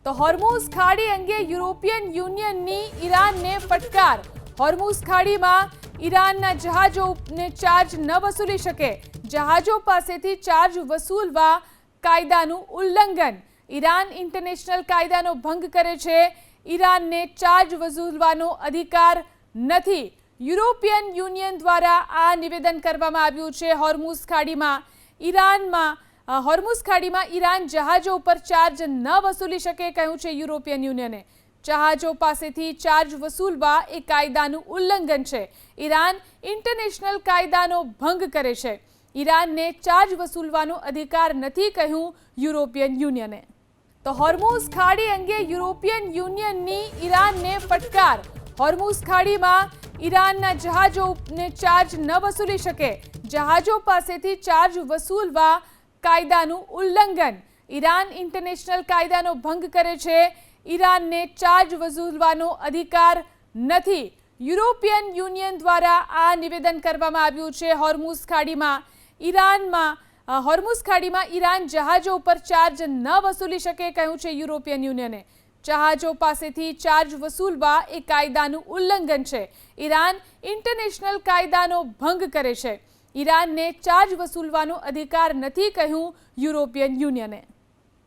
તો હોર્મુઝ ખાડી અંગે યુરોપિયન યુનિયનની ઈરાનને ફટકાર। હોર્મુઝ ખાડીમાં ઈરાનના જહાજોને ચાર્જ ન વસૂલી શકે। જહાજો પાસેથી ચાર્જ વસૂલવા કાયદાનું ઉલ્લંઘન। ઈરાન ઇન્ટરનેશનલ કાયદાનો ભંગ કરે છે। ઈરાનને ચાર્જ વસૂલવાનો અધિકાર નથી। યુરોપિયન યુનિયન દ્વારા આ નિવેદન કરવામાં આવ્યું છે। હોર્મુઝ ખાડીમાં ઈરાન જહાજો ઉપર ચાર્જ ન વસૂલી શકે કહ્યું છે યુરોપિયન યુનિયને। જહાજો પાસેથી ચાર્જ વસૂલવા એ કાયદાનું ઉલ્લંઘન છે। ઈરાન ઇન્ટરનેશનલ કાયદાનો ભંગ કરે છે। ઈરાનને ચાર્જ વસૂલવાનો અધિકાર નથી કહ્યું યુરોપિયન યુનિયને। તો હોર્મુઝ ખાડી અંગે યુરોપિયન યુનિયનની ઈરાનને ફટકાર। હોર્મુઝ ખાડીમાં ઈરાનના જહાજોને ચાર્જ ન વસૂલી શકે। જહાજો પાસેથી ચાર્જ વસૂલવા કાયદાનું ઉલ્લંઘન। ઈરાન ઇન્ટરનેશનલ કાયદાનો ભંગ કરે છે। ઈરાનને ચાર્જ વસૂલવાનો અધિકાર નથી। યુરોપિયન યુનિયન દ્વારા આ નિવેદન કરવામાં આવ્યું છે। હોર્મુઝ ખાડીમાં ઈરાન જહાજો ઉપર ચાર્જ ન વસૂલી શકે કહ્યું છે યુરોપિયન યુનિયને। જહાજો પાસેથી ચાર્જ વસૂલવા એ કાયદાનું ઉલ્લંઘન છે। ઈરાન ઇન્ટરનેશનલ કાયદાનો ભંગ કરે છે। ઈરાનને ચાર્જ વસૂલવાનો અધિકાર નથી કહ્યું યુરોપિયન યુનિયને।